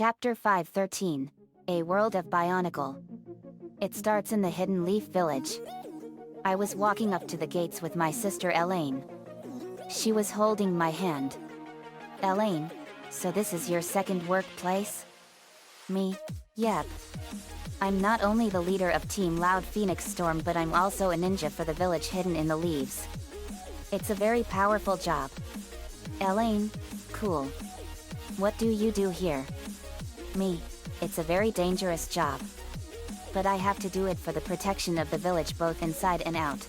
Chapter 513, A World of Bionicle. It starts in the Hidden Leaf Village. I was walking up to the gates with my sister Elaine. She was holding my hand. Elaine, so this is your second workplace? Me, yep. I'm not only the leader of Team Loud Phoenix Storm, but I'm also a ninja for the village hidden in the leaves. It's a very powerful job. Elaine, cool. What do you do here? Me, it's a very dangerous job. But I have to do it for the protection of the village both inside and out.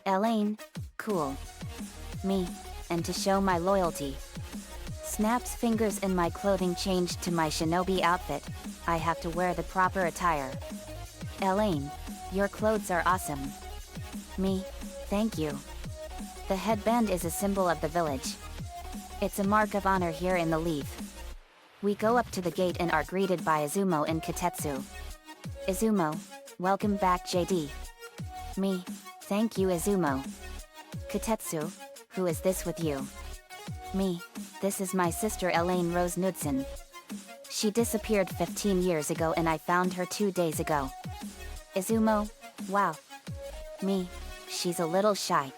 Elaine, cool. Me, and to show my loyalty. Snap's fingers and my clothing changed to my shinobi outfit. I have to wear the proper attire. Elaine, your clothes are awesome. Me, thank you. The headband is a symbol of the village. It's a mark of honor here in the leaf. We go up to the gate and are greeted by Izumo and Katetsu. Izumo, welcome back JD. Me, thank you Izumo. Katetsu, who is this with you? Me, this is my sister Elaine Rose Knudsen. She disappeared 15 years ago and I found her 2 days ago. Izumo, wow. Me, she's a little shy.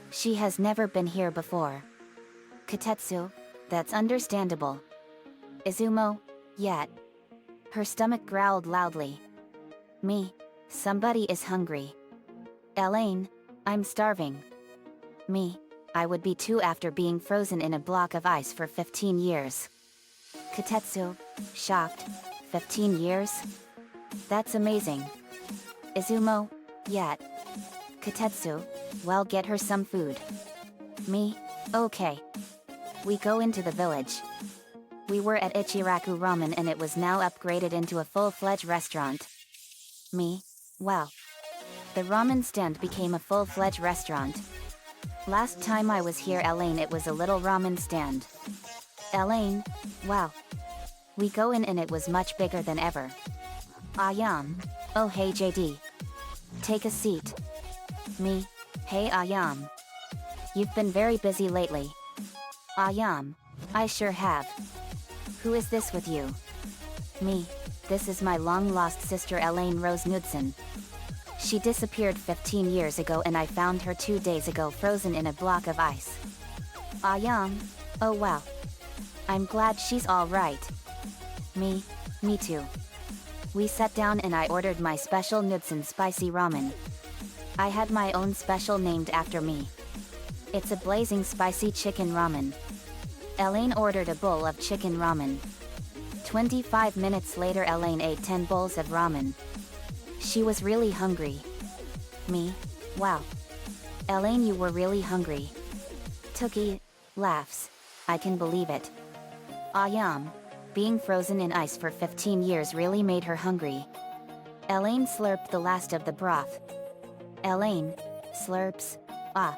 She has never been here before. Katetsu, that's understandable. Izumo, yet. Her stomach growled loudly. Me, somebody is hungry. Elaine, I'm starving. Me, I would be too after being frozen in a block of ice for 15 years. Katetsu, shocked. 15 years? That's amazing. Izumo, yet. Katetsu, well, get her some food. Me, okay. We go into the village. We were at Ichiraku Ramen and it was now upgraded into a full-fledged restaurant. Me, wow. The ramen stand became a full-fledged restaurant. Last time I was here Elaine, it was a little ramen stand. Elaine, wow. We go in and it was much bigger than ever. Ayam, oh hey JD. Take a seat. Me, hey Ayam. You've been very busy lately. Ayam, I sure have. Who is this with you? Me, this is my long-lost sister Elaine Rose Knudsen. She disappeared 15 years ago and I found her 2 days ago frozen in a block of ice. Ayam, oh wow. I'm glad she's alright. Me too. We sat down and I ordered my special Knudsen spicy ramen. I had my own special named after me. It's a blazing spicy chicken ramen. Elaine ordered a bowl of chicken ramen. 25 minutes later Elaine ate 10 bowls of ramen. She was really hungry. Me, wow. Elaine, you were really hungry. Tookie, laughs. I can believe it. Ayam, being frozen in ice for 15 years really made her hungry. Elaine slurped the last of the broth. Elaine, slurps, ah.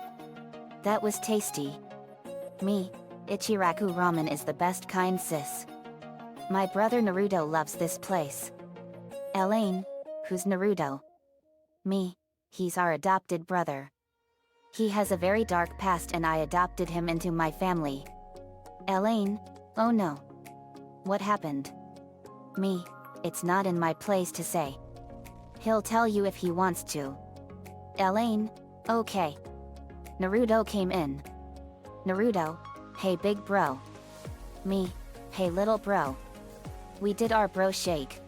That was tasty. Me, Ichiraku Ramen is the best kind sis. My brother Naruto loves this place. Elaine, who's Naruto? Me, he's our adopted brother. He has a very dark past and I adopted him into my family. Elaine, oh no. What happened? Me, it's not in my place to say. He'll tell you if he wants to. Elaine, okay. Naruto came in. Naruto, hey big bro. Me, hey little bro. We did our bro shake.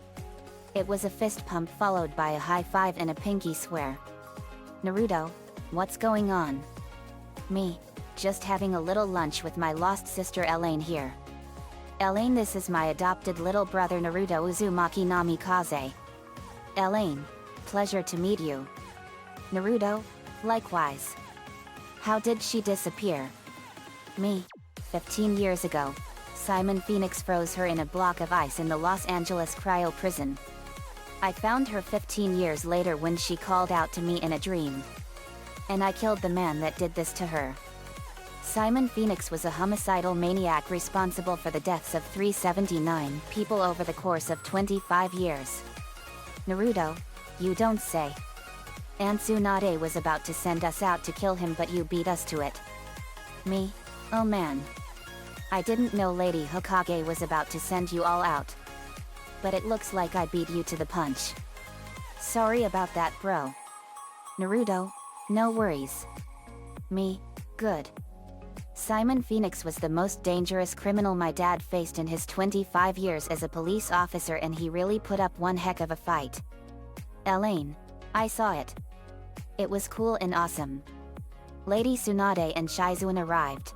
It was a fist pump followed by a high five and a pinky swear. Naruto, what's going on? Me, just having a little lunch with my lost sister Elaine here. Elaine, this is my adopted little brother Naruto Uzumaki Namikaze. Elaine, pleasure to meet you. Naruto, likewise. How did she disappear? Me, 15 years ago. Simon Phoenix froze her in a block of ice in the Los Angeles cryo prison. I found her 15 years later when she called out to me in a dream. And I killed the man that did this to her. Simon Phoenix was a homicidal maniac responsible for the deaths of 379 people over the course of 25 years. Naruto, you don't say. Aunt Tsunade was about to send us out to kill him but you beat us to it. Me, oh man. I didn't know Lady Hokage was about to send you all out. But it looks like I beat you to the punch. Sorry about that, bro. Naruto, no worries. Me, good. Simon Phoenix was the most dangerous criminal my dad faced in his 25 years as a police officer, and he really put up one heck of a fight. Elaine, I saw it. It was cool and awesome. Lady Tsunade and Shizuan arrived.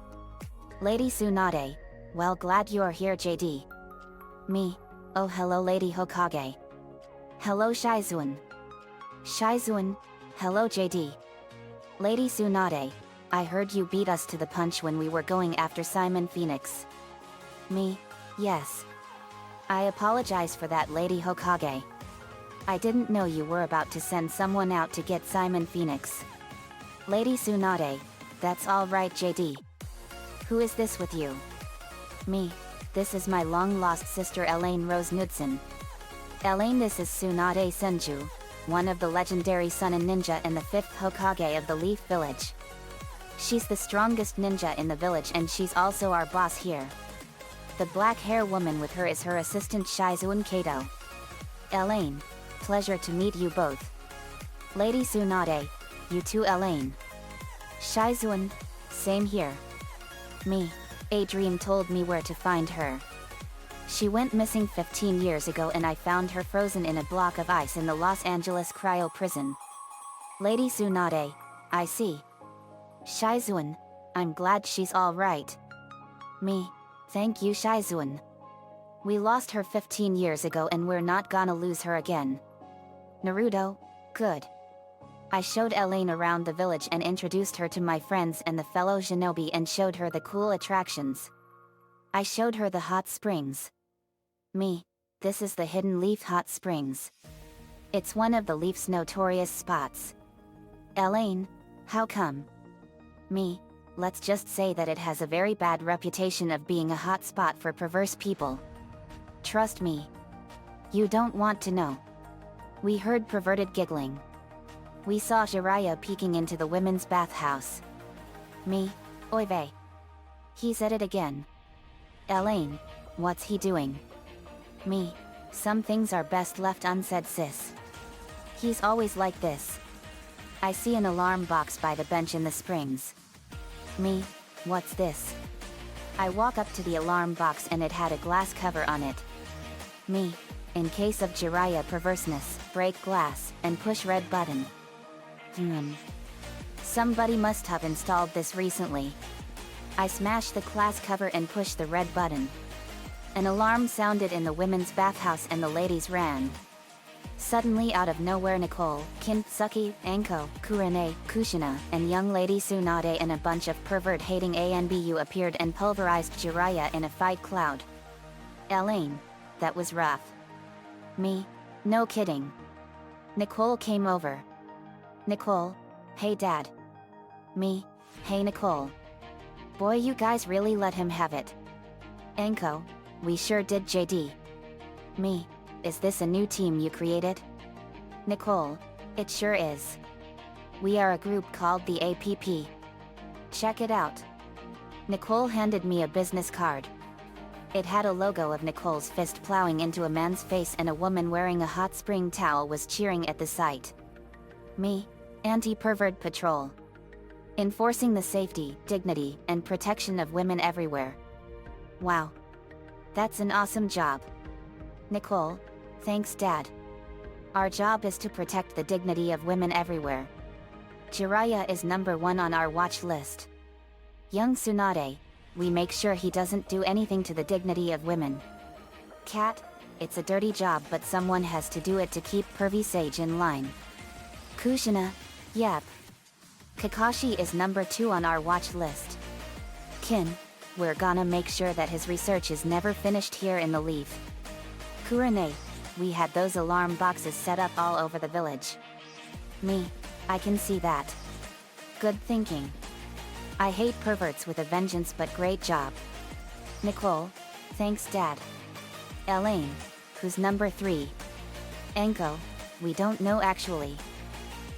Lady Tsunade, well, glad you're here, JD. Me, oh hello Lady Hokage. Hello Shizuan. Shizuan, hello JD. Lady Tsunade, I heard you beat us to the punch when we were going after Simon Phoenix. Me, yes. I apologize for that, Lady Hokage. I didn't know you were about to send someone out to get Simon Phoenix. Lady Tsunade, that's all right, JD. Who is this with you? Me, this is my long-lost sister Elaine Rose Knudsen. Elaine, this is Tsunade Senju, one of the legendary Sunin ninja and the 5th Hokage of the Leaf Village. She's the strongest ninja in the village, and she's also our boss here. The black hair woman with her is her assistant Shizuan Kato. Elaine, pleasure to meet you both. Lady Tsunade, you too Elaine. Shizuan, same here. Me, a dream told me where to find her. She went missing 15 years ago, and I found her frozen in a block of ice in the Los Angeles cryo prison. Lady Tsunade, I see. Shizuan, I'm glad she's all right. Me, thank you Shizuan. We lost her 15 years ago, and we're not gonna lose her again. Naruto, good. I showed Elaine around the village and introduced her to my friends and the fellow shinobi, and showed her the cool attractions. I showed her the hot springs. Me, this is the Hidden Leaf Hot Springs. It's one of the Leaf's notorious spots. Elaine, how come? Me, let's just say that it has a very bad reputation of being a hot spot for perverse people. Trust me. You don't want to know. We heard perverted giggling. We saw Jiraiya peeking into the women's bathhouse. Me, oy vey. He said it again. Elaine, what's he doing? Me, some things are best left unsaid, sis. He's always like this. I see an alarm box by the bench in the springs. Me, what's this? I walk up to the alarm box, and it had a glass cover on it. Me, in case of Jiraiya perverseness, break glass, and push red button. Somebody must have installed this recently. I smashed the glass cover and pushed the red button. An alarm sounded in the women's bathhouse, and the ladies ran. Suddenly, out of nowhere, Nicole, Kintsuki, Anko, Kurane, Kushina, and young lady Tsunade and a bunch of pervert-hating ANBU appeared and pulverized Jiraiya in a fight cloud. Elaine, that was rough. Me, no kidding. Nicole came over. Nicole, hey dad. Me, hey Nicole. Boy, you guys really let him have it. Anko, we sure did, JD. Me, is this a new team you created? Nicole, it sure is. We are a group called the APP. Check it out. Nicole handed me a business card. It had a logo of Nicole's fist plowing into a man's face, and a woman wearing a hot spring towel was cheering at the sight. Me, Anti-Pervert Patrol. Enforcing the safety, dignity, and protection of women everywhere. Wow. That's an awesome job. Nicole, thanks Dad. Our job is to protect the dignity of women everywhere. Jiraiya is #1 on our watch list. Young Tsunade, we make sure he doesn't do anything to the dignity of women. Cat, it's a dirty job, but someone has to do it to keep Pervy Sage in line. Kushina, yep. Kakashi is #2 on our watch list. Kin, we're gonna make sure that his research is never finished here in the Leaf. Kurane, we had those alarm boxes set up all over the village. Me, I can see that. Good thinking. I hate perverts with a vengeance, but great job. Nicole, thanks Dad. Elaine, who's #3? Anko, we don't know actually.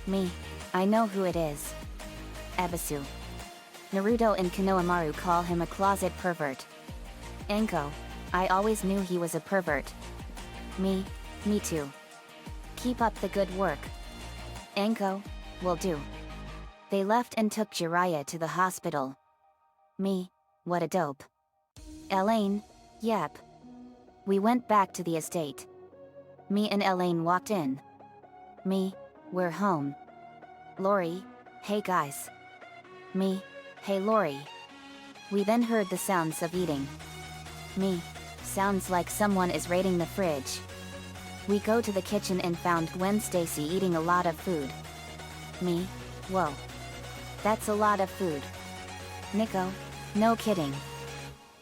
Me, I know who it is. Ebisu. Naruto and Konohamaru call him a closet pervert. Enko, I always knew he was a pervert. Me too. Keep up the good work. Enko, will do. They left and took Jiraiya to the hospital. Me, what a dope. Elaine, yep. We went back to the estate. Me and Elaine walked in. Me, we're home. Lori, hey guys. Me, hey Lori. We then heard the sounds of eating. Me, sounds like someone is raiding the fridge. We go to the kitchen and found Gwen Stacy eating a lot of food. Me, whoa. That's a lot of food. Nico, no kidding.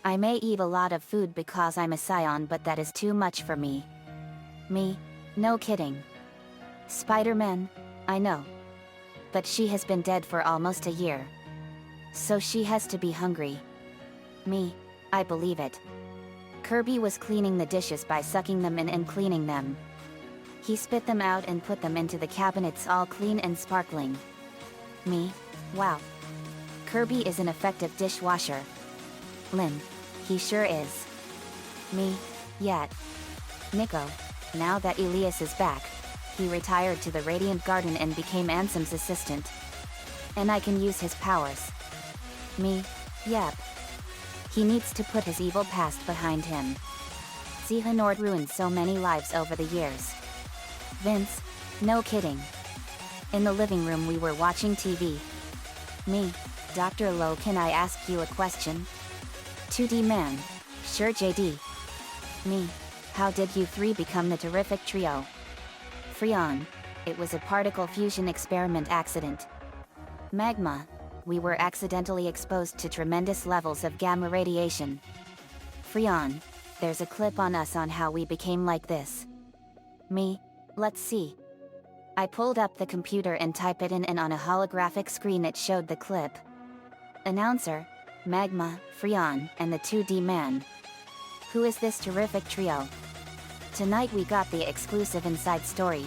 I may eat a lot of food because I'm a scion, but that is too much for me. Me, no kidding. Spider-Man, I know. But she has been dead for almost a year. So she has to be hungry. Me, I believe it. Kirby was cleaning the dishes by sucking them in and cleaning them. He spit them out and put them into the cabinets all clean and sparkling. Me, wow. Kirby is an effective dishwasher. Lynn, he sure is. Me, yet. Nico, now that Elias is back, he retired to the Radiant Garden and became Ansem's assistant. And I can use his powers. Me, yep. He needs to put his evil past behind him. Xehanort ruined so many lives over the years. Vince, no kidding. In the living room we were watching TV. Me, Dr. Lowe, can I ask you a question? 2D man, sure JD. Me, how did you three become the terrific trio? Freon, it was a particle fusion experiment accident. Magma, we were accidentally exposed to tremendous levels of gamma radiation. Freon, there's a clip on us on how we became like this. Me, let's see. I pulled up the computer and typed it in, and on a holographic screen it showed the clip. Announcer, Magma, Freon, and the 2D man. Who is this terrific trio? Tonight we got the exclusive inside story.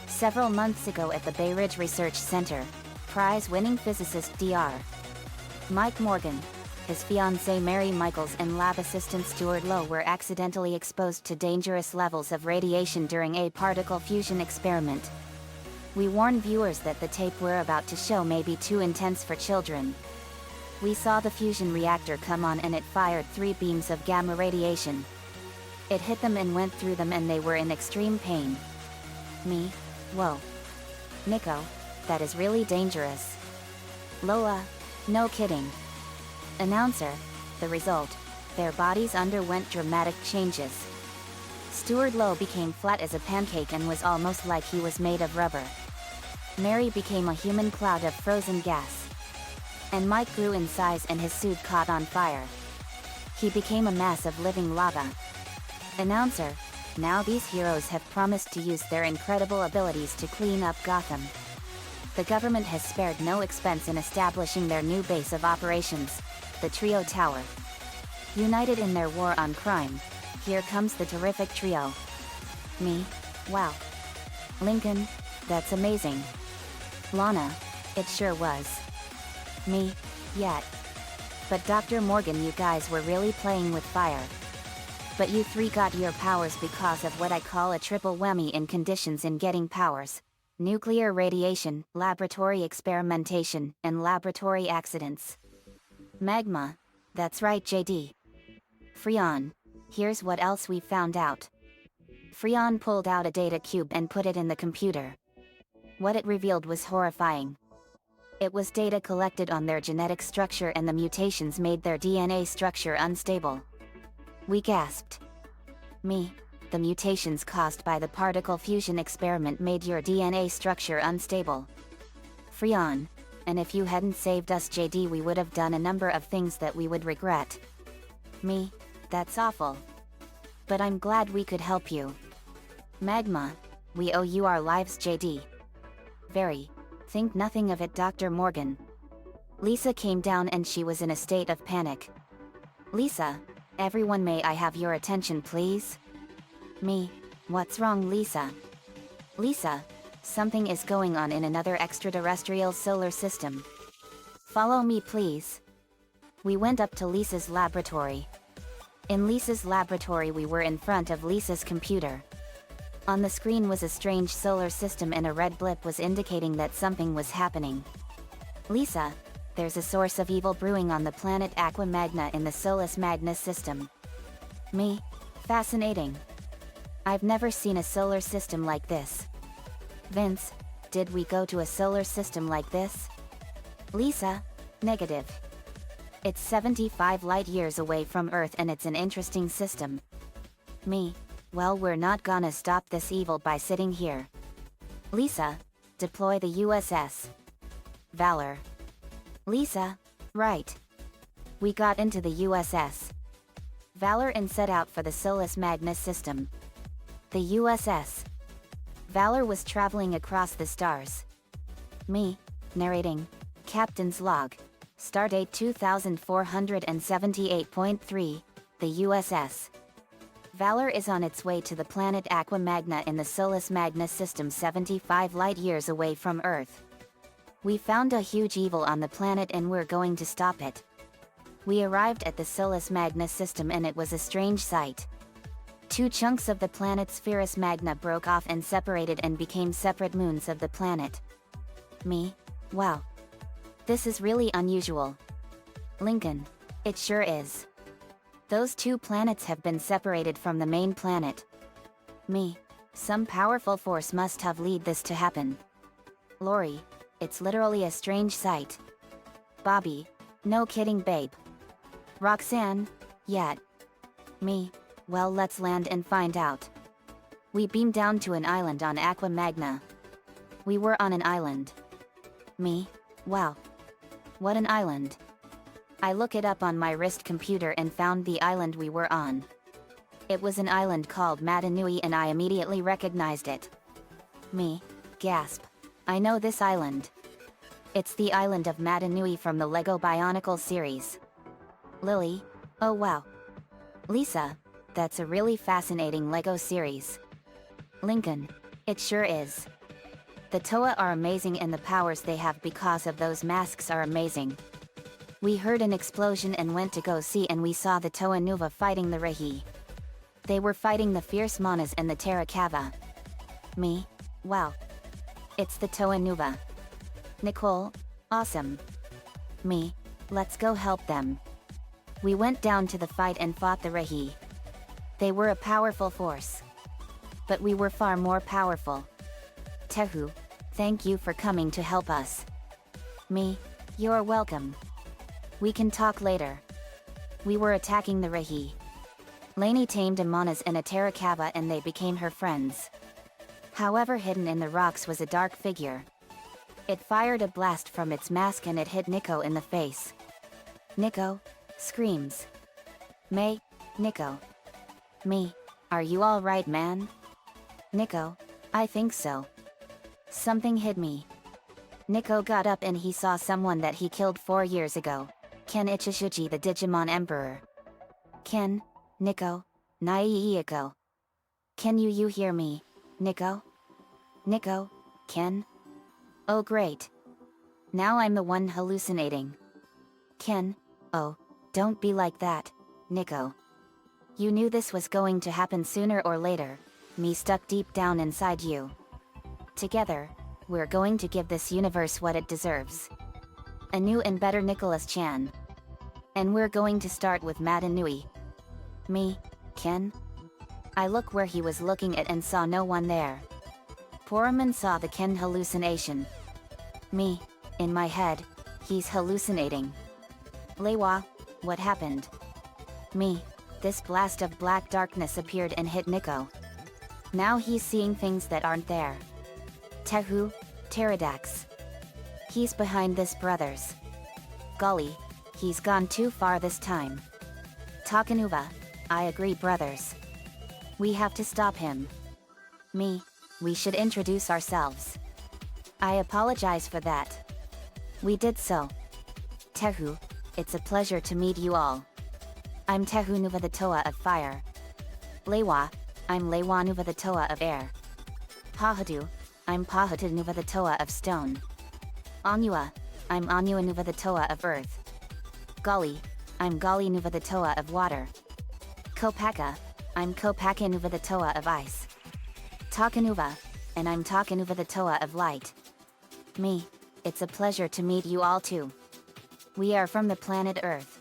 Several months ago at the Bay Ridge Research Center, prize-winning physicist Dr. Mike Morgan, his fiancée Mary Michaels and lab assistant Stuart Lowe were accidentally exposed to dangerous levels of radiation during a particle fusion experiment. We warn viewers that the tape we're about to show may be too intense for children. We saw the fusion reactor come on and it fired 3 beams of gamma radiation. It hit them and went through them and they were in extreme pain. Me, whoa. Nico, that is really dangerous. Lola, no kidding. Announcer, the result, their bodies underwent dramatic changes. Stuart Lowe became flat as a pancake and was almost like he was made of rubber. Mary became a human cloud of frozen gas. And Mike grew in size and his suit caught on fire. He became a mass of living lava. Announcer, now these heroes have promised to use their incredible abilities to clean up Gotham. The government has spared no expense in establishing their new base of operations, the Trio Tower. United in their war on crime, here comes the terrific trio. Me, wow. Lincoln, that's amazing. Lana, it sure was. Me, yet. But Dr. Morgan, you guys were really playing with fire. But you three got your powers because of what I call a triple whammy in conditions in getting powers. Nuclear radiation, laboratory experimentation, and laboratory accidents. Magma, that's right JD. Freon, here's what else we found out. Freon pulled out a data cube and put it in the computer. What it revealed was horrifying. It was data collected on their genetic structure and the mutations made their DNA structure unstable. We gasped. Me, the mutations caused by the particle fusion experiment made your DNA structure unstable. Freon, and if you hadn't saved us JD, we would have done a number of things that we would regret. Me, that's awful. But I'm glad we could help you. Magma, we owe you our lives JD. Very. Think nothing of it Dr. Morgan. Lisa came down and she was in a state of panic. Lisa, everyone, may I have your attention please? Me, what's wrong Lisa? Lisa, something is going on in another extraterrestrial solar system. Follow me please. We went up to Lisa's laboratory. In Lisa's laboratory we were in front of Lisa's computer. On the screen was a strange solar system and a red blip was indicating that something was happening. Lisa, there's a source of evil brewing on the planet Aqua Magna in the Solus Magnus system. Me? Fascinating. I've never seen a solar system like this. Vince, did we go to a solar system like this? Lisa? Negative. It's 75 light years away from Earth and it's an interesting system. Me? Well, we're not gonna stop this evil by sitting here. Lisa? Deploy the USS Valor. Lisa? Right. We got into the USS Valor and set out for the Solus Magnus system. The USS Valor was traveling across the stars. Me, narrating, Captain's Log, Stardate 2478.3, the USS Valor is on its way to the planet Aqua Magna in the Solus Magnus system 75 light years away from Earth. We found a huge evil on the planet and we're going to stop it. We arrived at the Solus Magnus system and it was a strange sight. Two chunks of the planet Spherus Magna broke off and separated and became separate moons of the planet. Me? Wow. This is really unusual. Lincoln. It sure is. Those two planets have been separated from the main planet. Me. Some powerful force must have led this to happen. Lori. It's literally a strange sight. Bobby. No kidding, babe. Roxanne. Yeah. Me. Well, let's land and find out. We beamed down to an island on Aqua Magna. We were on an island. Me. Wow. What an island. I look it up on my wrist computer and found the island we were on. It was an island called Matanui and I immediately recognized it. Me. Gasp. I know this island. It's the island of Matanui from the LEGO Bionicle series. Lily. Oh wow. Lisa. That's a really fascinating LEGO series. Lincoln. It sure is. The Toa are amazing and the powers they have because of those masks are amazing. We heard an explosion and went to go see and we saw the Toa Nuva fighting the Rehi. They were fighting the fierce Monas and the Terrakava. Me? Wow. It's the Toa Nuva. Nicole? Awesome. Me? Let's go help them. We went down to the fight and fought the Rehi. They were a powerful force. But we were far more powerful. Tehu, thank you for coming to help us. Me? You're welcome. We can talk later. We were attacking the Rehi. Lainey tamed a Monas and a Terrakava and they became her friends. However, hidden in the rocks was a dark figure. It fired a blast from its mask and it hit Nico in the face. Nico screams. May, Nico. Me, are you alright, man? Nico, I think so. Something hit me. Nico got up and he saw someone that he killed 4 years ago. Ken Ichishiji, the Digimon Emperor. Ken, Nico, Naiiko. Can you hear me, Nico? Nico, Ken? Oh great. Now I'm the one hallucinating. Ken, oh, don't be like that, Nico. You knew this was going to happen sooner or later, me stuck deep down inside you. Together, we're going to give this universe what it deserves. A new and better Nicholas Chan. And we're going to start with Matanui. Me, Ken? I look where he was looking at and saw no one there. Poorman saw the Ken hallucination. Me, in my head, he's hallucinating. Leiwa, what happened? Me, this blast of black darkness appeared and hit Nico. Now he's seeing things that aren't there. Tehu, Pterodax. He's behind this, brothers. Golly, he's gone too far this time. Takanuva, I agree, brothers. We have to stop him. Me, we should introduce ourselves. I apologize for that. We did so. Tehu, it's a pleasure to meet you all. I'm Tehu Nuva, the Toa of Fire. Leiwa, I'm Leiwa Nuva, the Toa of Air. Pahadu, I'm Pahadu Nuva, the Toa of Stone. Anua, I'm Anua Nuva, the Toa of Earth. Gali, I'm Gali Nuva, the Toa of Water. Kopaka, I'm Kopakanuva the Toa of Ice. Takanuva, and I'm Takanuva the Toa of Light. Me, it's a pleasure to meet you all too. We are from the planet Earth.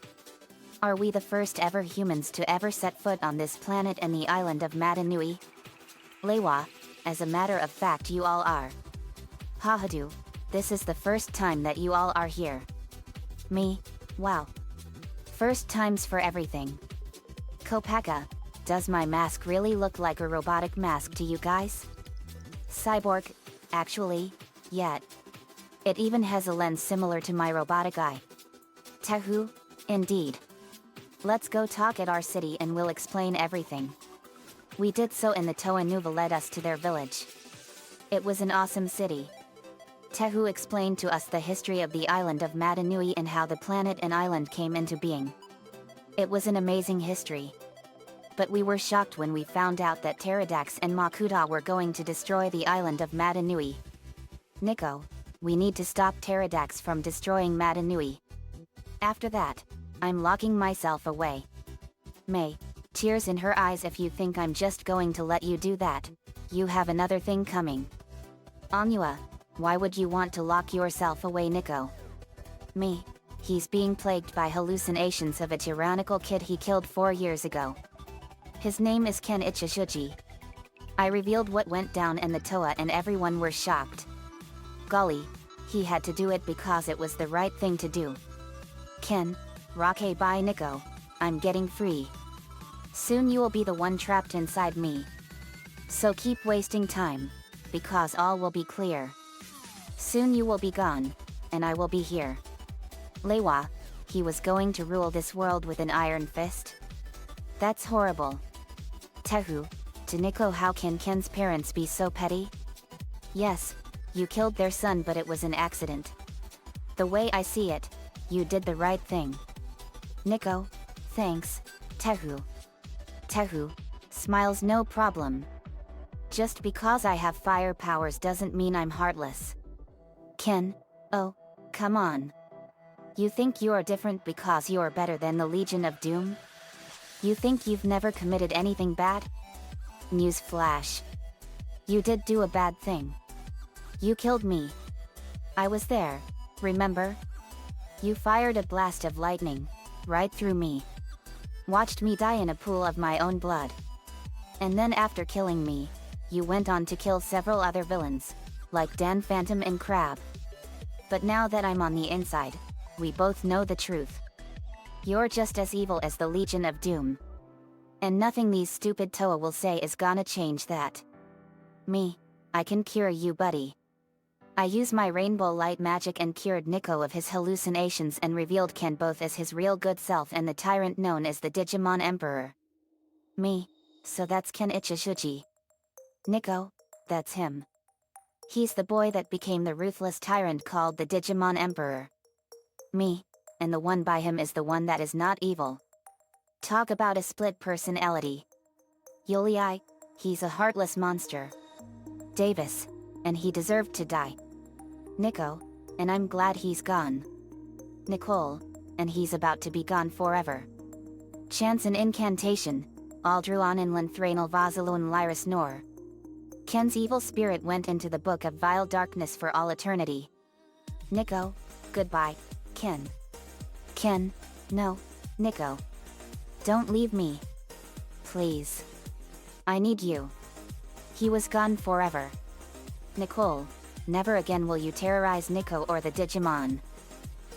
Are we the first ever humans to ever set foot on this planet and the island of Matanui? Lewa, as a matter of fact you all are. Hahadu, this is the first time that you all are here. Me, wow. First times for everything. Kopaka, does my mask really look like a robotic mask to you guys? Cyborg, actually, yet. It even has a lens similar to my robotic eye. Tehu, indeed. Let's go talk at our city and we'll explain everything. We did so and the Toa Nuva led us to their village. It was an awesome city. Tehu explained to us the history of the island of Matanui and how the planet and island came into being. It was an amazing history. But we were shocked when we found out that Pterodax and Makuta were going to destroy the island of Matanui. Nico, we need to stop Pterodax from destroying Matanui. After that, I'm locking myself away. May, tears in her eyes if you think I'm just going to let you do that. You have another thing coming. Anua, why would you want to lock yourself away, Nico? Me, he's being plagued by hallucinations of a tyrannical kid he killed 4 years ago. His name is Ken Ichishiji. I revealed what went down and the Toa and everyone were shocked. Golly, he had to do it because it was the right thing to do. Ken, Rake bye Nico, I'm getting free. Soon you will be the one trapped inside me. So keep wasting time, because all will be clear. Soon you will be gone, and I will be here. Lewa, he was going to rule this world with an iron fist? That's horrible. Tehu, to Nico, how can Ken's parents be so petty? Yes, you killed their son but it was an accident. The way I see it, you did the right thing. Nico, thanks, Tehu. Tehu, smiles no problem. Just because I have fire powers doesn't mean I'm heartless. Ken, oh, come on. You think you're different because you're better than the Legion of Doom? You think you've never committed anything bad? Newsflash. You did do a bad thing. You killed me. I was there, remember? You fired a blast of lightning, right through me. Watched me die in a pool of my own blood. And then after killing me, you went on to kill several other villains, like Dan Phantom and Crab. But now that I'm on the inside, we both know the truth. You're just as evil as the Legion of Doom. And nothing these stupid Toa will say is gonna change that. Me, I can cure you, buddy. I used my rainbow light magic and cured Nico of his hallucinations and revealed Ken both as his real good self and the tyrant known as the Digimon Emperor. Me, so that's Ken Ichishiji. Nico, that's him. He's the boy that became the ruthless tyrant called the Digimon Emperor. Me, and the one by him is the one that is not evil. Talk about a split personality. Yuli, he's a heartless monster. Davis, and he deserved to die. Nico, and I'm glad he's gone. Nicole, and he's about to be gone forever. Chance and Incantation, Aldruan Inland Thranal Vazaluan Lyris Nor. Ken's evil spirit went into the book of vile darkness for all eternity. Nico, goodbye, Ken. Ken, no, Nico. Don't leave me. Please. I need you. He was gone forever. Nicole, never again will you terrorize Nico or the Digimon.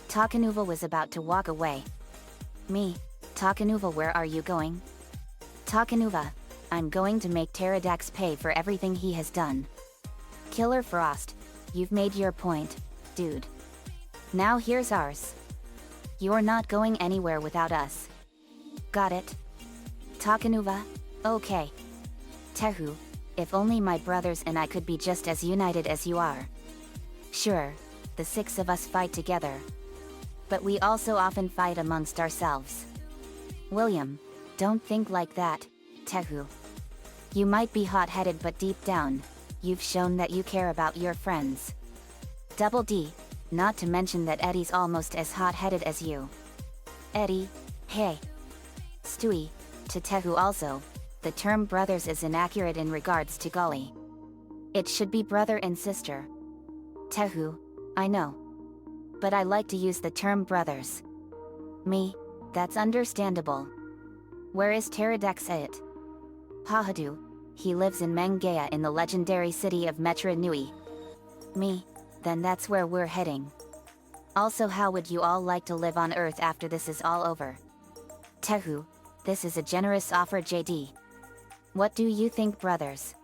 Takanuva was about to walk away. Me, Takanuva, where are you going? Takanuva, I'm going to make Pterodax pay for everything he has done. Killer Frost, you've made your point, dude. Now here's ours. You're not going anywhere without us. Got it? Takanuva, okay. Tehu, if only my brothers and I could be just as united as you are. Sure, the 6 of us fight together. But we also often fight amongst ourselves. William, don't think like that, Tehu. You might be hot-headed but deep down, you've shown that you care about your friends. Double D, not to mention that Eddie's almost as hot-headed as you. Eddie, hey. Stewie, To Tehu also, the term brothers is inaccurate in regards to Gully. It should be brother and sister. Tehu, I know. But I like to use the term brothers. Me, that's understandable. Where is Pterodactyl? Pahadu, he lives in Mangaya in the legendary city of Metra Nui. Me, then that's where we're heading. Also, how would you all like to live on Earth after this is all over? Tehu, this is a generous offer, JD. What do you think, brothers?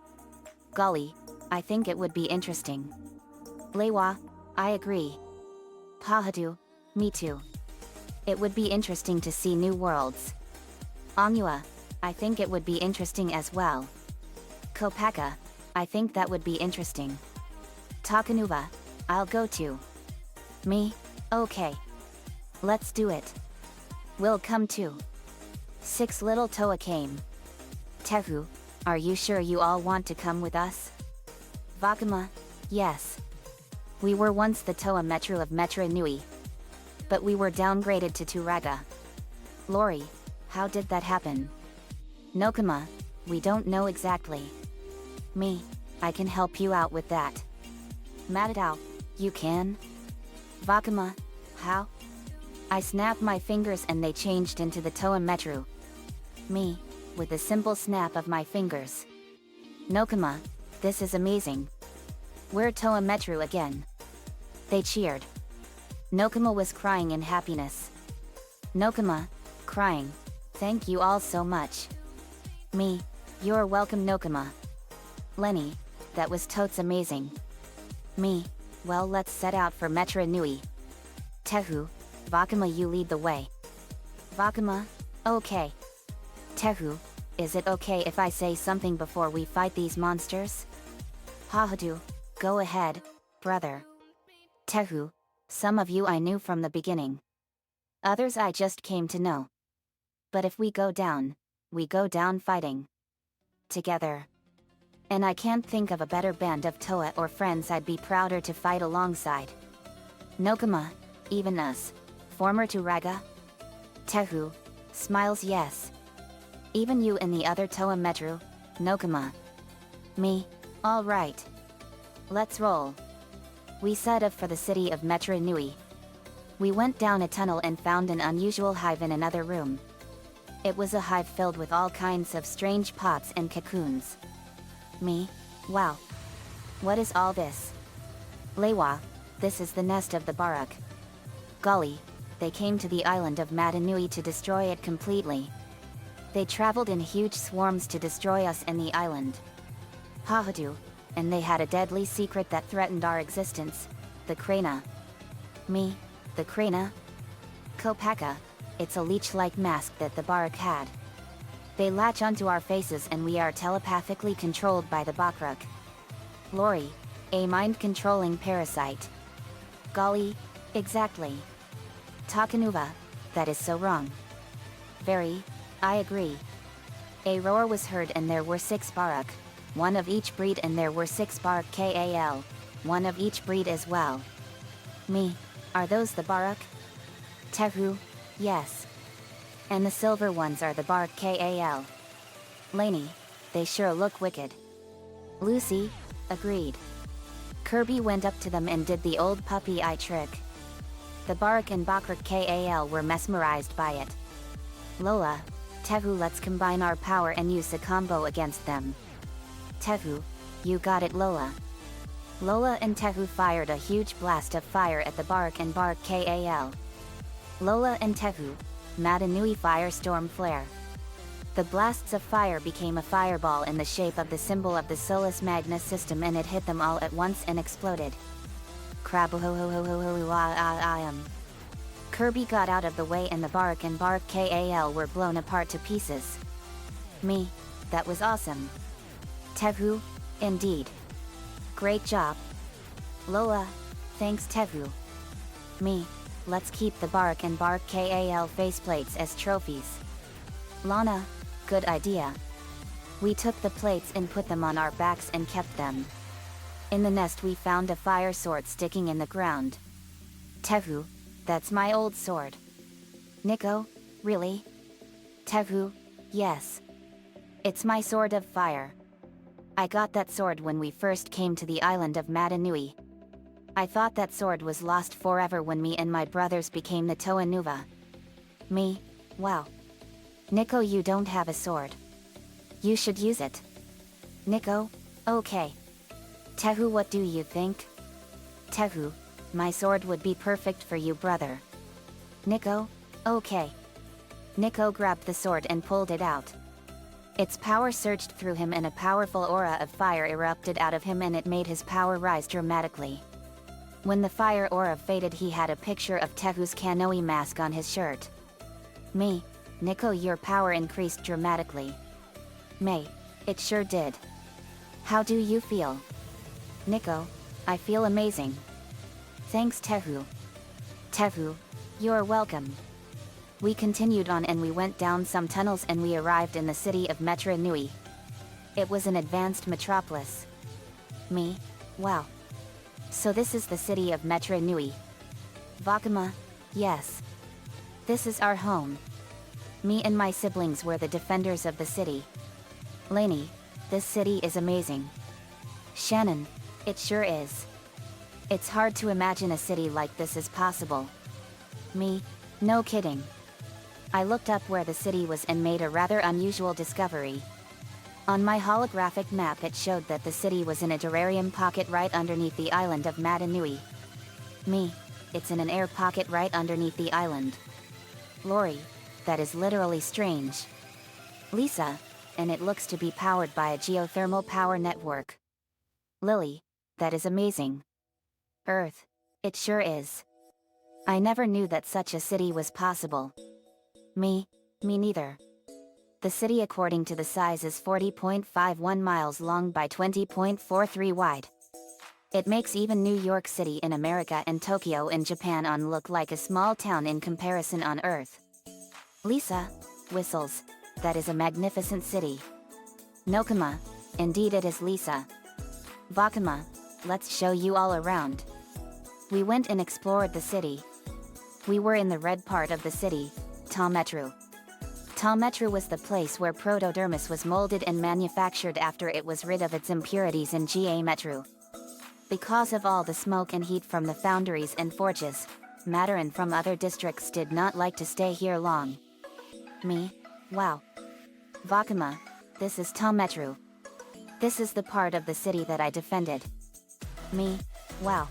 Golly, I think it would be interesting. Lewa, I agree. Pahadu, me too. It would be interesting to see new worlds. Onua, I think it would be interesting as well. Kopaka, I think that would be interesting. Takanuva, I'll go too. Me, okay. Let's do it. We'll come too. 6 little Toa came. Tehu, are you sure you all want to come with us? Vakama, yes. We were once the Toa Metro of Metra Nui. But we were downgraded to Turaga. Lori, how did that happen? Nokama, we don't know exactly. Me, I can help you out with that. Matadao, you can? Vakama, how? I snapped my fingers and they changed into the Toa Metru. Me, with a simple snap of my fingers. Nokama, this is amazing. We're Toa Metru again. They cheered. Nokama was crying in happiness. Nokama, crying. Thank you all so much. Me, you're welcome, Nokama. Lenny, that was totes amazing. Me, well, let's set out for Metra Nui. Tehu, Vakama, you lead the way. Vakama, okay. Tehu, is it okay if I say something before we fight these monsters? Hahadu, go ahead, brother. Tehu, some of you I knew from the beginning. Others I just came to know. But if we go down fighting. Together. And I can't think of a better band of Toa or friends I'd be prouder to fight alongside. Nokama, even us. Former Turaga? Tehu, smiles yes. Even you and the other Toa Metru, Nokama. Me, alright. Let's roll. We set off for the city of Metra Nui. We went down a tunnel and found an unusual hive in another room. It was a hive filled with all kinds of strange pots and cocoons. Me, wow. What is all this? Lewa, this is the nest of the Barak. Golly, they came to the island of Matanui to destroy it completely. They traveled in huge swarms to destroy us and the island. Hahadu, and they had a deadly secret that threatened our existence, the Krana. Me, the Krana? Kopaka, it's a leech-like mask that the Barak had. They latch onto our faces and we are telepathically controlled by the Bakrak. Lori, a mind-controlling parasite. Golly, exactly. Takanuva, that is so wrong. Very, I agree. A roar was heard and there were 6 Barak, one of each breed, and there were 6 Barak Kal, one of each breed as well. Me, are those the Barak? Tehu, yes. And the silver ones are the Barak Kal. Laney, they sure look wicked. Lucy, agreed. Kirby went up to them and did the old puppy eye trick. The Barak and Bakrak Kal were mesmerized by it. Lola, Tehu, let's combine our power and use a combo against them. Tehu, you got it, Lola. Lola and Tehu fired a huge blast of fire at the Barak and Barak Kal. Lola and Tehu, Matanui Firestorm Flare. The blasts of fire became a fireball in the shape of the symbol of the Solus Magnus system and it hit them all at once and exploded. Kirby got out of the way and the Barak and Barak Kal were blown apart to pieces. Me, that was awesome. Tehu, indeed. Great job. Lola, thanks Tehu. Me, let's keep the Barak and Barak Kal faceplates as trophies. Lana, good idea. We took the plates and put them on our backs and kept them. In the nest we found a fire sword sticking in the ground. Tehu, that's my old sword. Nico, really? Tehu, yes. It's my sword of fire. I got that sword when we first came to the island of Matanui. I thought that sword was lost forever when me and my brothers became the Toa Nuva. Me? Wow. Nico, you don't have a sword. You should use it. Nico? Okay. Tehu, what do you think? Tehu, my sword would be perfect for you, brother. Nico? Okay. Nico grabbed the sword and pulled it out. Its power surged through him and a powerful aura of fire erupted out of him and it made his power rise dramatically. When the fire aura faded, he had a picture of Tehu's Kanoi mask on his shirt. Me? Nico, your power increased dramatically. May, it sure did. How do you feel? Nico, I feel amazing. Thanks, Tehu. Tehu, you're welcome. We continued on and we went down some tunnels and we arrived in the city of Metra Nui. It was an advanced metropolis. Me? Wow. So this is the city of Metra Nui. Vakama? Yes. This is our home. Me and my siblings were the defenders of the city. Lainey, this city is amazing. Shannon, it sure is. It's hard to imagine a city like this is possible. Me? No kidding. I looked up where the city was and made a rather unusual discovery. On my holographic map it showed that the city was in a terrarium pocket right underneath the island of Matanui. Me? It's in an air pocket right underneath the island. Lori? That is literally strange. Lisa? And it looks to be powered by a geothermal power network. Lily? That is amazing. Earth? It sure is. I never knew that such a city was possible. Me neither. The city according to the size is 40.51 miles long by 20.43 wide. It makes even New York City in America and Tokyo in Japan on look like a small town in comparison on Earth. Lisa whistles. That is a magnificent city. Nokama, indeed it is, Lisa. Vakama, let's show you all around. We went and explored the city. We were in the red part of the city, Tametru. Tametru was the place where protodermis was molded and manufactured after it was rid of its impurities in Ga-Metru. Because of all the smoke and heat from the foundries and forges, Mataran from other districts did not like to stay here long. Me? Wow. Vakama, this is Tametru. This is the part of the city that I defended. Me? Wow.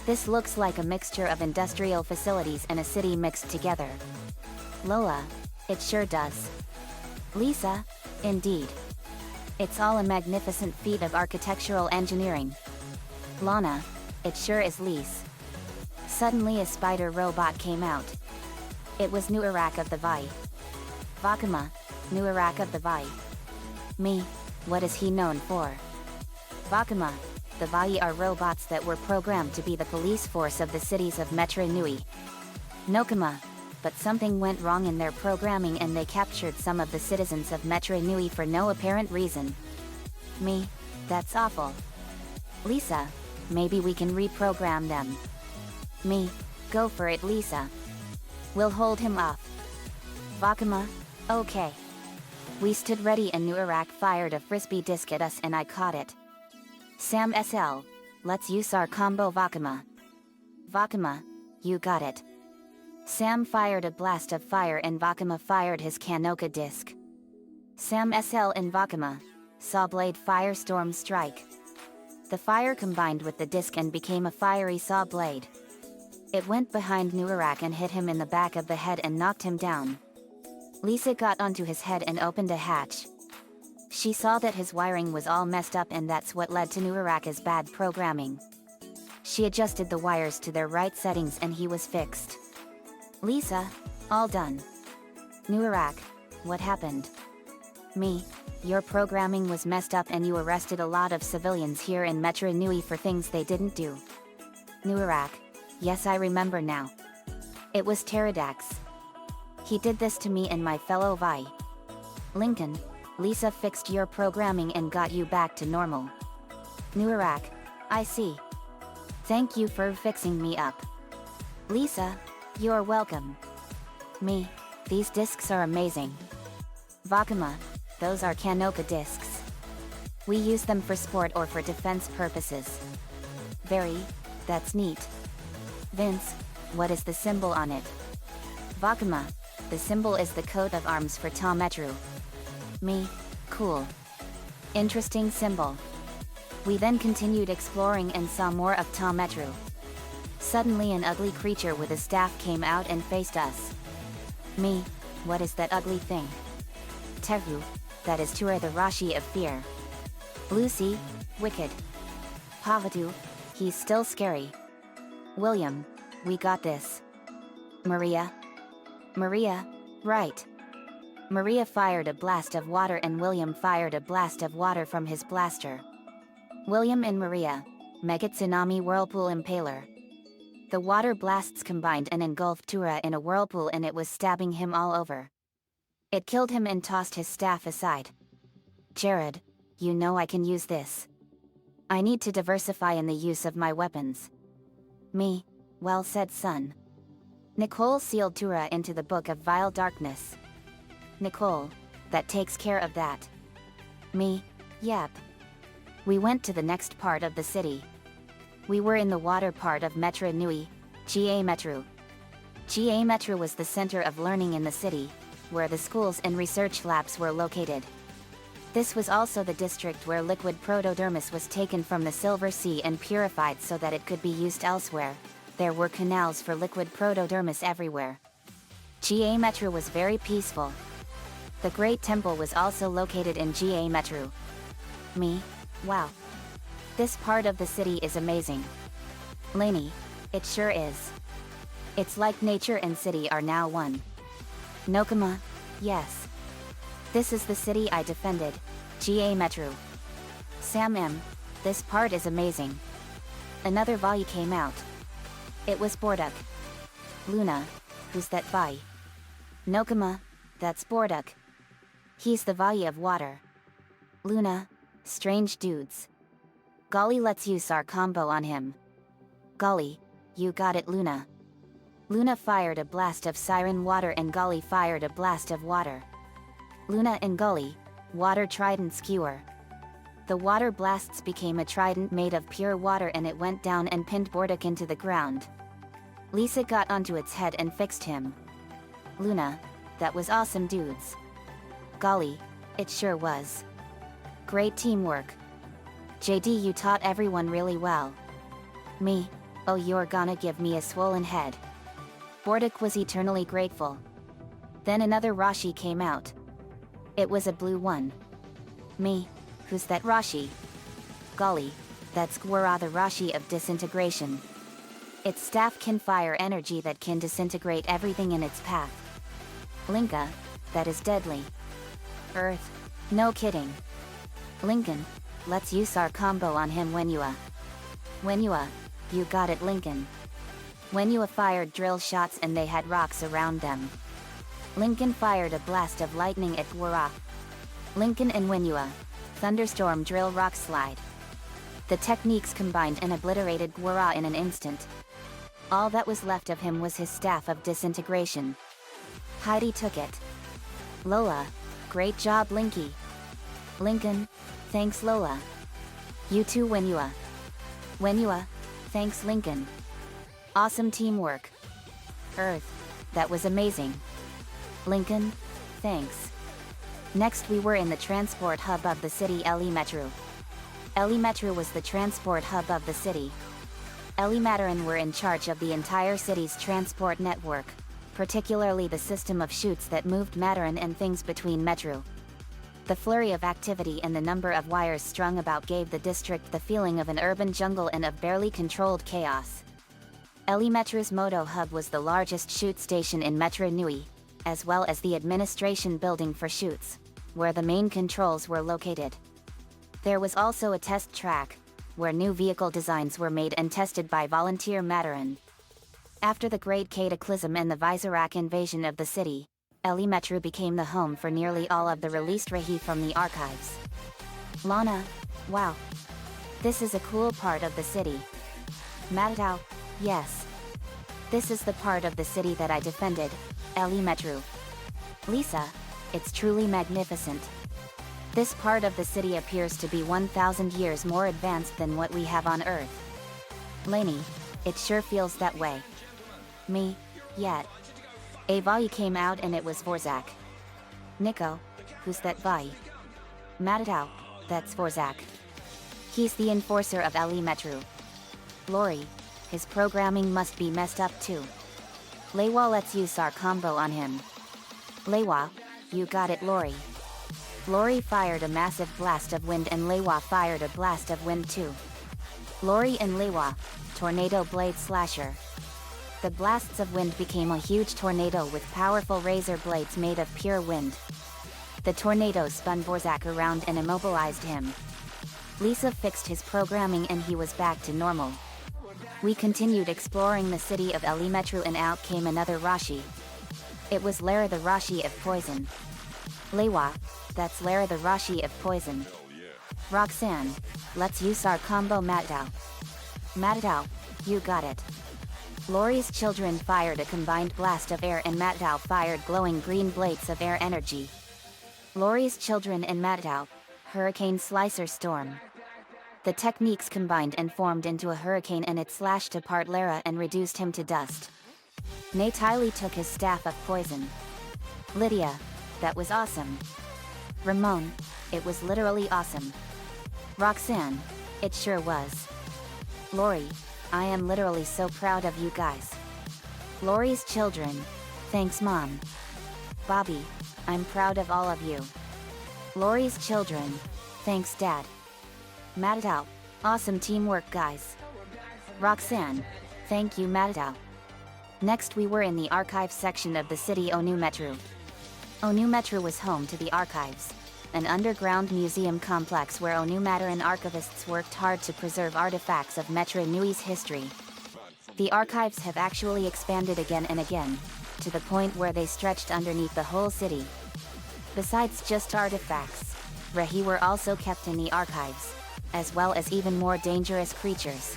This looks like a mixture of industrial facilities and a city mixed together. Lola, it sure does. Lisa, indeed. It's all a magnificent feat of architectural engineering. Lana, it sure is, Lise. Suddenly a spider robot came out. It was Nuarak of the Vi. Vakama, Nuarak of the Vi. Me, what is he known for? Vakama, the Vi are robots that were programmed to be the police force of the cities of Metra Nui. Nokama, but something went wrong in their programming and they captured some of the citizens of Metra Nui for no apparent reason. Me, that's awful. Lisa, maybe we can reprogram them. Me, go for it, Lisa. We'll hold him off. Vakama, okay. We stood ready and Nuarak fired a frisbee disc at us and I caught it. SirensCeol, let's use our combo, Vakama. Vakama, you got it. Sam fired a blast of fire and Vakama fired his Kanoka disc. SirensCeol and Vakama saw blade firestorm strike. The fire combined with the disc and became a fiery saw blade. It went behind Nuarak and hit him in the back of the head and knocked him down. Lisa got onto his head and opened a hatch. She saw that his wiring was all messed up and that's what led to Nuarak's bad programming. She adjusted the wires to their right settings and he was fixed. Lisa, all done. Nuarak, what happened? Me, your programming was messed up and you arrested a lot of civilians here in Metra Nui for things they didn't do. Nuarak, yes, I remember now. It was Pterodax. He did this to me and my fellow Vi. Lincoln, Lisa fixed your programming and got you back to normal. Nuarak, I see. Thank you for fixing me up. Lisa, you're welcome. Me, these discs are amazing. Vakuma, those are Kanoka discs. We use them for sport or for defense purposes. Very, that's neat. Vince, what is the symbol on it? Vakuma, the symbol is the coat of arms for Tametru. Me, cool. Interesting symbol. We then continued exploring and saw more of Tametru. Suddenly an ugly creature with a staff came out and faced us. Me, what is that ugly thing? Tehu, that is Tura the Rashi of fear. Lucy, wicked. Pavatu, he's still scary. William, we got this. Maria? Maria, right. Maria fired a blast of water and William fired a blast of water from his blaster. William and Maria, Mega Tsunami Whirlpool Impaler. The water blasts combined and engulfed Tura in a whirlpool and it was stabbing him all over. It killed him and tossed his staff aside. Jared, you know I can use this. I need to diversify in the use of my weapons. Me, well said son. Nicole sealed Tura into the Book of Vile Darkness. Nicole, that takes care of that. Me, yep. We went to the next part of the city. We were in the water part of Metro Nui, GA Metro. GA Metro was the center of learning in the city, where the schools and research labs were located. This was also the district where liquid protodermis was taken from the Silver Sea and purified so that it could be used elsewhere. There were canals for liquid protodermis everywhere. GA Metro was very peaceful. The Great Temple was also located in GA Metro. Me, wow. This part of the city is amazing. Lainey, it sure is. It's like nature and city are now one. Nokama, yes. This is the city I defended, GA Metro. Sam M, this part is amazing. Another Vayu came out. It was Borduk. Luna, who's that Vayu? Nokama, that's Borduk. He's the Vayu of water. Luna, strange dudes. Golly, let's use our combo on him. Golly, you got it Luna. Luna fired a blast of siren water and Golly fired a blast of water. Luna and Golly, water trident skewer. The water blasts became a trident made of pure water and it went down and pinned Borduk into the ground. Lisa got onto its head and fixed him. Luna, that was awesome dudes. Golly, it sure was. Great teamwork. JD, you taught everyone really well. Me, oh you're gonna give me a swollen head. Borduk was eternally grateful. Then another Rashi came out. It was a blue one. Me, who's that Rashi? Golly, that's Gwara the Rashi of disintegration. Its staff can fire energy that can disintegrate everything in its path. Linka, that is deadly. Earth, no kidding. Lincoln, let's use our combo on him Wenua. Wenua, you got it Lincoln. Wenua fired drill shots and they had rocks around them. Lincoln fired a blast of lightning at Gwara. Lincoln and Wenua, thunderstorm drill rock slide. The techniques combined and obliterated Gwara in an instant. All that was left of him was his staff of disintegration. Heidi took it. Lola, great job Linky. Lincoln, thanks Lola. You too Wenua. Wenua, thanks Lincoln. Awesome teamwork. Earth, that was amazing. Lincoln, thanks. Next we were in the transport hub of the city Eli Metro. Eli Metro was the transport hub of the city. Eli Mataran were in charge of the entire city's transport network, particularly the system of chutes that moved Mataran and things between Metro. The flurry of activity and the number of wires strung about gave the district the feeling of an urban jungle and of barely controlled chaos. Eli Metro's Moto Hub was the largest chute station in Metro Nui, as well as the administration building for chutes, where the main controls were located. There was also a test track, where new vehicle designs were made and tested by volunteer Mataran. After the Great Cataclysm and the Visorak invasion of the city, Eli Metro became the home for nearly all of the released Rahi from the archives. Lana, wow. This is a cool part of the city. Matadao, yes. This is the part of the city that I defended, Eli Metro. Lisa, It's truly magnificent. This part of the city appears to be 1,000 years more advanced than what we have on Earth. Lainey, it sure feels that way. Me, yet. A Vai came out and it was Vorzak. Nico, who's that Vai? Matadao, that's Vorzak. He's the enforcer of Metru. Lori, his programming must be messed up too. Lewa lets use our combo on him. Lewa, you got it Lori. Lori fired a massive blast of wind and Lewa fired a blast of wind too. Lori and Lewa, tornado blade slasher. The blasts of wind became a huge tornado with powerful razor blades made of pure wind. The tornado spun Vorzak around and immobilized him. Lisa fixed his programming and he was back to normal. We continued exploring the city of Metru and out came another Rashi. It was Lara the Rashi of poison. Lewa, that's Lara the Rashi of poison. Roxanne, let's use our combo Matadao. Matadao, you got it. Lori's children fired a combined blast of air and Matadao fired glowing green blades of air energy. Lori's children and Matadao, Hurricane Slicer Storm. The techniques combined and formed into a hurricane and it slashed apart Lara and reduced him to dust. Nate Tiley took his staff of poison. Lydia, that was awesome. Ramon, it was literally awesome. Roxanne, it sure was. Lori, I am literally so proud of you guys. Lori's children, thanks mom. Bobby, I'm proud of all of you. Lori's children, thanks dad. Matadao, awesome teamwork guys. Roxanne, thank you Matadao. Next we were in the archives section of the city Metru. Metru was home to the archives, an underground museum complex where Onumataran archivists worked hard to preserve artifacts of Metra Nui's history. The archives have actually expanded again and again, to the point where they stretched underneath the whole city. Besides just artifacts, Rehi were also kept in the archives, as well as even more dangerous creatures.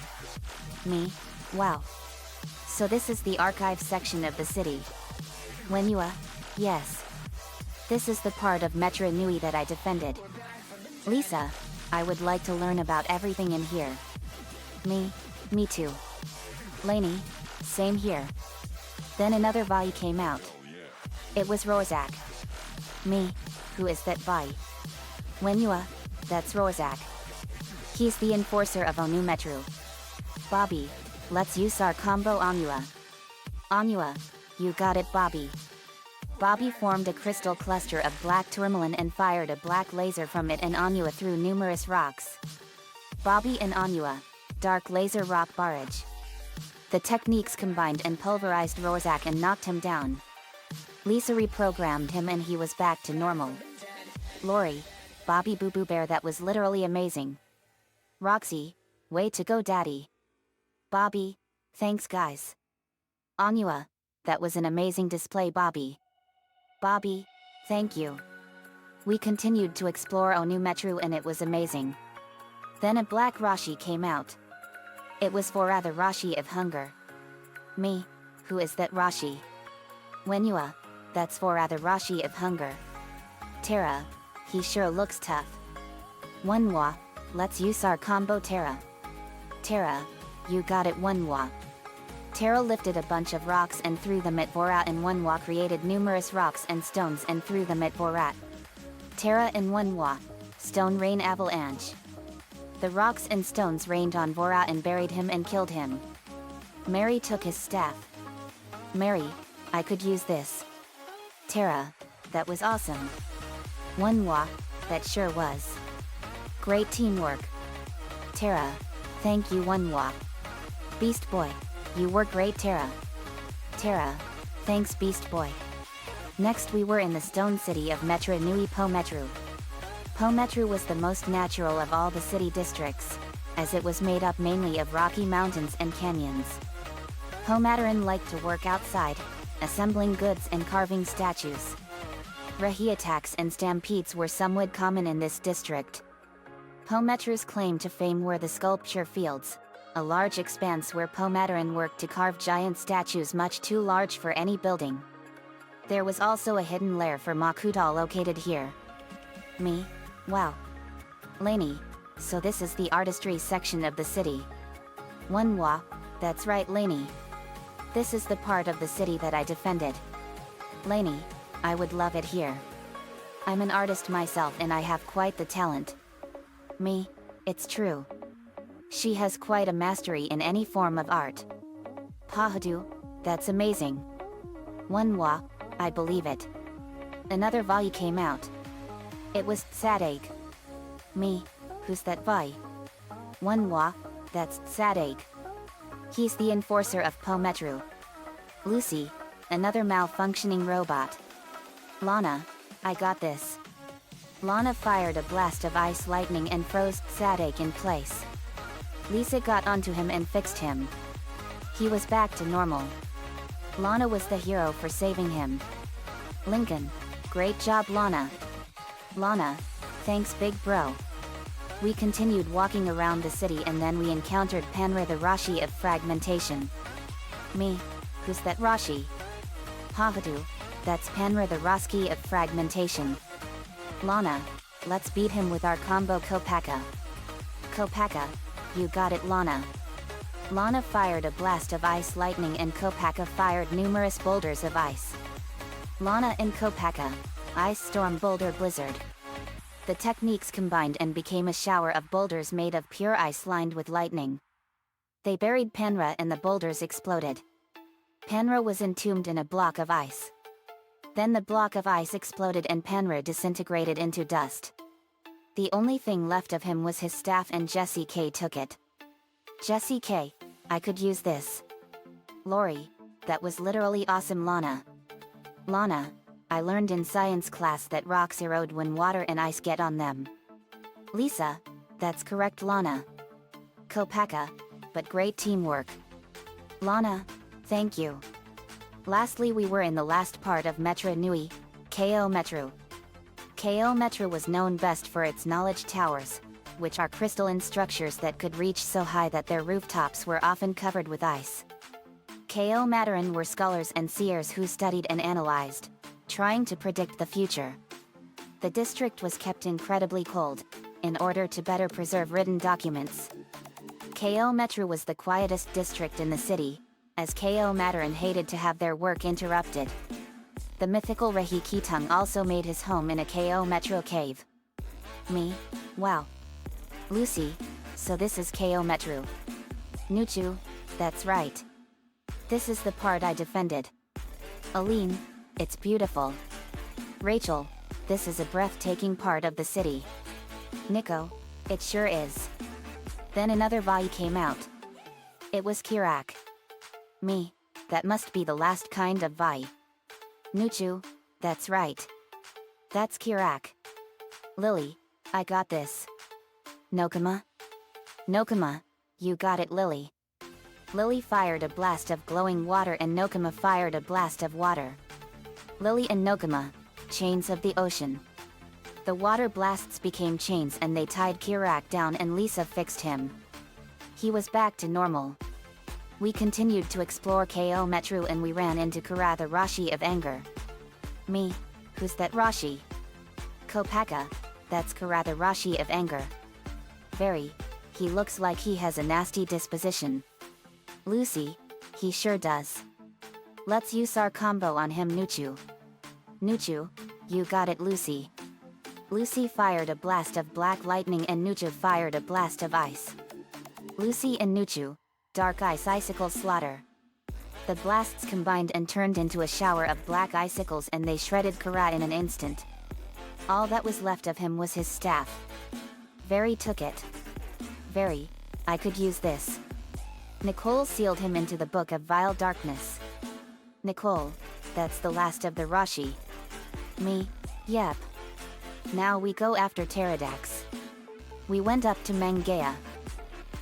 Me? Wow. So this is the archive section of the city. Wenua? Yes. This is the part of Metra Nui that I defended. Lisa, I would like to learn about everything in here. Me too. Lainey, same here. Then another Vai came out. It was Rorzak. Me, who is that Vai? Wenua, that's Rorzak. He's the enforcer of Metru. Bobby, let's use our combo Onua. Onua, you got it Bobby. Bobby formed a crystal cluster of black tourmaline and fired a black laser from it and Onua through numerous rocks. Bobby and Onua, dark laser rock barrage. The techniques combined and pulverized Rorzak and knocked him down. Lisa reprogrammed him and he was back to normal. Lori, Bobby Boo Boo Bear, that was literally amazing. Roxy, way to go daddy. Bobby, thanks guys. Onua, that was an amazing display Bobby. Bobby, thank you. We continued to explore Metru and it was amazing. Then a black Rashi came out. It was Vora the Rashi of hunger. Me, who is that Rashi? Wenua, that's Vora the Rashi of hunger. Terra, he sure looks tough. Wenwa, let's use our combo Terra. Terra, you got it Wenwa. Terra lifted a bunch of rocks and threw them at Vorat and Wenwa created numerous rocks and stones and threw them at Vorat. Terra and Wenwa, stone rain avalanche. The rocks and stones rained on Vorat and buried him and killed him. Mary took his staff. Mary, I could use this. Terra, that was awesome. Wenwa, that sure was. Great teamwork. Terra, thank you Wenwa. Beast Boy, you were great Terra. Terra, thanks Beast Boy. Next we were in the stone city of Metra Nui Metru. Metru was the most natural of all the city districts, as it was made up mainly of rocky mountains and canyons. Pomataran liked to work outside, assembling goods and carving statues. Rehi attacks and stampedes were somewhat common in this district. Metru's claim to fame were the sculpture fields, a large expanse where Pomataran worked to carve giant statues much too large for any building. There was also a hidden lair for Makuta located here. Me? Wow. Lainey, so this is the artistry section of the city. Wah, that's right Lainey. This is the part of the city that I defended. Lainey, I would love it here. I'm an artist myself and I have quite the talent. Me? It's true. She has quite a mastery in any form of art. Pahadu, that's amazing. Wah, I believe it. Another Vai came out. It was Sadeg. Me, who's that Vai? Wah, that's Sadeg. He's the enforcer of Pometru. Lucy, another malfunctioning robot. Lana, I got this. Lana fired a blast of ice lightning and froze Sadeg in place. Lisa got onto him and fixed him. He was back to normal. Lana was the hero for saving him. Lincoln, great job Lana. Lana, thanks big bro. We continued walking around the city and then we encountered Panra the Rashi of fragmentation. Me, who's that Rashi? Pahadu, that's Panra the Roski of fragmentation. Lana, let's beat him with our combo Kopaka. Kopaka, you got it Lana. Lana fired a blast of ice lightning and Kopaka fired numerous boulders of ice. Lana and Kopaka, Ice Storm Boulder Blizzard. The techniques combined and became a shower of boulders made of pure ice lined with lightning. They buried Panra and the boulders exploded. Panra was entombed in a block of ice. Then the block of ice exploded and Panra disintegrated into dust. The only thing left of him was his staff and Jessie K took it. Jessie K, I could use this. Lori, that was literally awesome Lana. Lana, I learned in science class that rocks erode when water and ice get on them. Lisa, that's correct Lana. Kopaka, but great teamwork. Lana, thank you. Lastly we were in the last part of Metro Nui, KO Metro. KO Metro was known best for its knowledge towers, which are crystalline structures that could reach so high that their rooftops were often covered with ice. KO Mataran were scholars and seers who studied and analyzed, trying to predict the future. The district was kept incredibly cold, in order to better preserve written documents. KO Metro was the quietest district in the city, as KO Mataran hated to have their work interrupted. The mythical Rehi Kitung also made his home in a KO Metro cave. Me? Wow. Lucy, so this is KO Metro. Nuchu, that's right. This is the part I defended. Aline, it's beautiful. Rachel, this is a breathtaking part of the city. Nico, it sure is. Then another Vai came out. It was Kirak. Me, that must be the last kind of Vai. Nuchu, that's right. That's Kirak. Lily, I got this. Nokama? Nokama, you got it Lily. Lily fired a blast of glowing water and Nokama fired a blast of water. Lily and Nokama, chains of the ocean. The water blasts became chains and they tied Kirak down and Lisa fixed him. He was back to normal. We continued to explore KO Metro and we ran into Kara the Rashi of anger. Me, who's that Rashi? Kopaka, that's Kara the Rashi of anger. Very, he looks like he has a nasty disposition. Lucy, he sure does. Let's use our combo on him Nuchu. Nuchu, you got it Lucy. Lucy fired a blast of black lightning and Nuchu fired a blast of ice. Lucy and Nuchu, dark ice icicle slaughter. The blasts combined and turned into a shower of black icicles and they shredded Kara in an instant. All that was left of him was his staff. Very took it. Very, I could use this. Nicole sealed him into the book of vile darkness. Nicole, that's the last of the Rashi. Me, yep. Now we go after Pterodax. We went up to Mangea.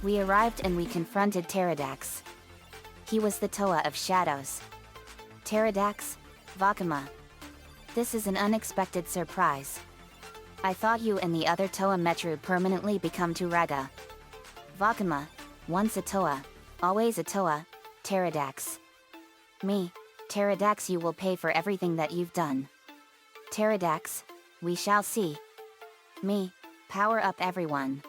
We arrived and we confronted Pterodax. He was the Toa of Shadows. Pterodax, Vakama. This is an unexpected surprise. I thought you and the other Toa Metru permanently become Turaga. Vakama, once a Toa, always a Toa, Pterodax. Me, Pterodax, you will pay for everything that you've done. Pterodax, we shall see. Me, power up everyone.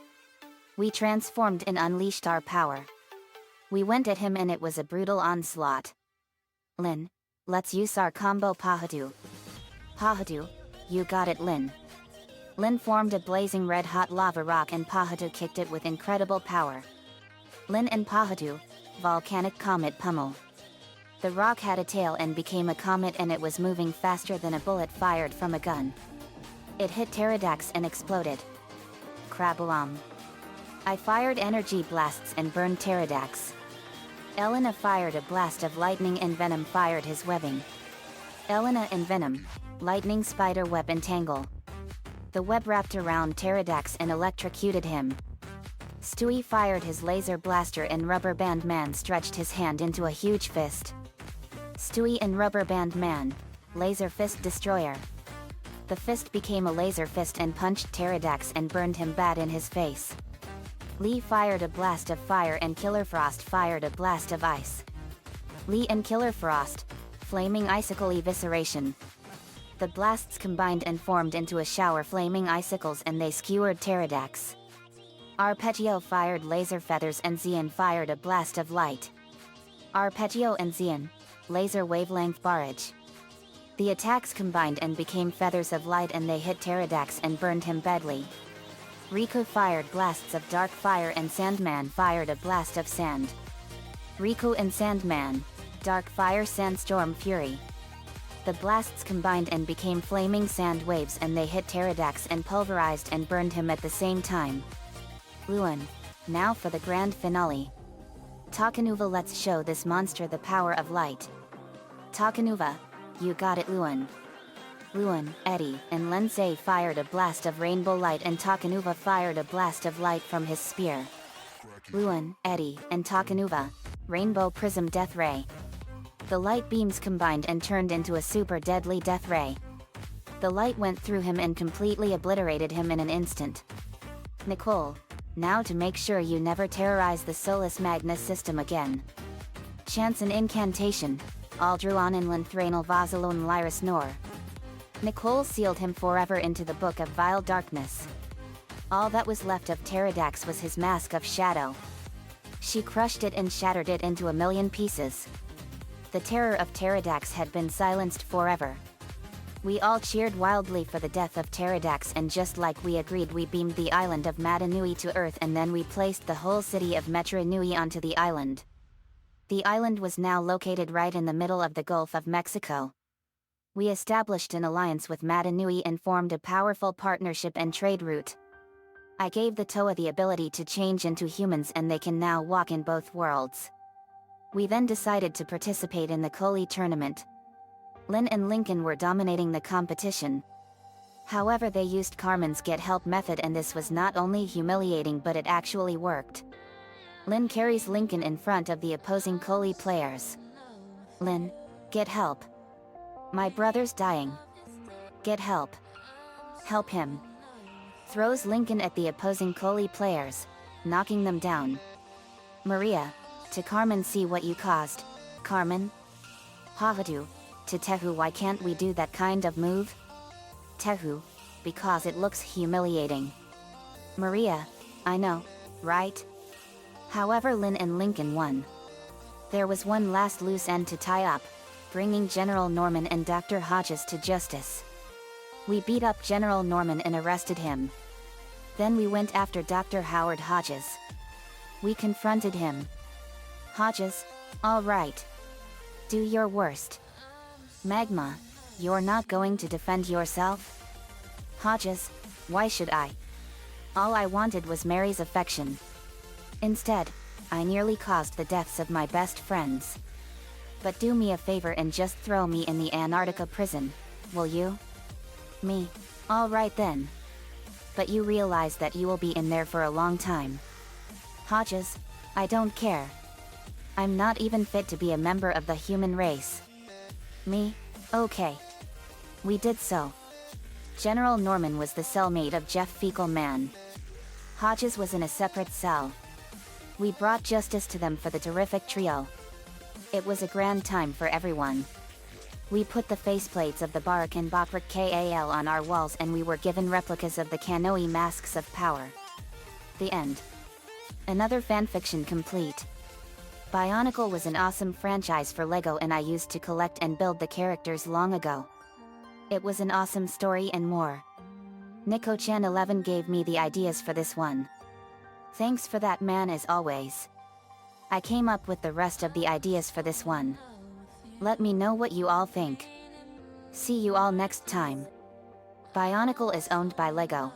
We transformed and unleashed our power. We went at him and it was a brutal onslaught. Lin, let's use our combo Pahadu. Pahadu, you got it, Lin. Lin formed a blazing red-hot lava rock and Pahadu kicked it with incredible power. Lin and Pahadu, volcanic comet pummel. The rock had a tail and became a comet and it was moving faster than a bullet fired from a gun. It hit Pterodax and exploded. Kraboom. I fired energy blasts and burned Pterodax. Elena fired a blast of lightning and Venom fired his webbing. Elena and Venom, lightning spider web entangle. The web wrapped around Pterodax and electrocuted him. Stewie fired his laser blaster and Rubber Band Man stretched his hand into a huge fist. Stewie and Rubber Band Man, laser fist destroyer. The fist became a laser fist and punched Pterodax and burned him bad in his face. Lee fired a blast of fire and Killer Frost fired a blast of ice. Lee and Killer Frost, flaming icicle evisceration. The blasts combined and formed into a shower flaming icicles and they skewered Pterodax. Arpeggio fired laser feathers and Xian fired a blast of light. Arpeggio and Xian, laser wavelength barrage. The attacks combined and became feathers of light and they hit Pterodax and burned him badly. Riku fired blasts of dark fire and Sandman fired a blast of sand. Riku and Sandman, dark fire sandstorm fury. The blasts combined and became flaming sand waves and they hit Pterodax and pulverized and burned him at the same time. Luan, now for the grand finale. Takanuva, let's show this monster the power of light. Takanuva, you got it, Luan. Luan, Eddie, and Lensei fired a blast of rainbow light and Takanuva fired a blast of light from his spear. Luan, Eddie, and Takanuva, rainbow prism death ray. The light beams combined and turned into a super deadly death ray. The light went through him and completely obliterated him in an instant. Nicole, now to make sure you never terrorize the Solus Magnus system again. Chance an incantation, Aldruan Inland Thranal Vasalon Lyris Nor. Nicole sealed him forever into the Book of Vile Darkness. All that was left of Pterodax was his mask of shadow. She crushed it and shattered it into a million pieces. The terror of Pterodax had been silenced forever. We all cheered wildly for the death of Pterodax and just like we agreed we beamed the island of Matanui to Earth and then we placed the whole city of Metranui onto the island. The island was now located right in the middle of the Gulf of Mexico. We established an alliance with Matanui and formed a powerful partnership and trade route. I gave the Toa the ability to change into humans and they can now walk in both worlds. We then decided to participate in the Koli tournament. Lin and Lincoln were dominating the competition. However, they used Carmen's get help method and this was not only humiliating but it actually worked. Lin carries Lincoln in front of the opposing Koli players. Lin, get help. My brother's dying. Get help. Help him. Throws Lincoln at the opposing Koli players, knocking them down. Maria, to Carmen, see what you caused. Carmen. Havadu, to Tehu, why can't we do that kind of move? Tehu, because it looks humiliating. Maria, I know, right? However, Lin and Lincoln won. There was one last loose end to tie up, bringing General Norman and Dr. Hodges to justice. We beat up General Norman and arrested him. Then we went after Dr. Howard Hodges. We confronted him. Hodges, all right. Do your worst. Magma, you're not going to defend yourself? Hodges, why should I? All I wanted was Mary's affection. Instead, I nearly caused the deaths of my best friends. But do me a favor and just throw me in the Antarctica prison, will you? Me, all right then. But you realize that you will be in there for a long time. Hodges, I don't care. I'm not even fit to be a member of the human race. Me, okay. We did so. General Norman was the cellmate of Jeff Fecal Man. Hodges was in a separate cell. We brought justice to them for the terrific trio. It was a grand time for everyone. We put the faceplates of the Barak and Bakrak Kal on our walls, and we were given replicas of the Kanoi masks of power. The end. Another fanfiction complete. Bionicle was an awesome franchise for LEGO, and I used to collect and build the characters long ago. It was an awesome story and more. Nico-chan 11 gave me the ideas for this one. Thanks for that, man, as always. I came up with the rest of the ideas for this one. Let me know what you all think. See you all next time. Bionicle is owned by LEGO.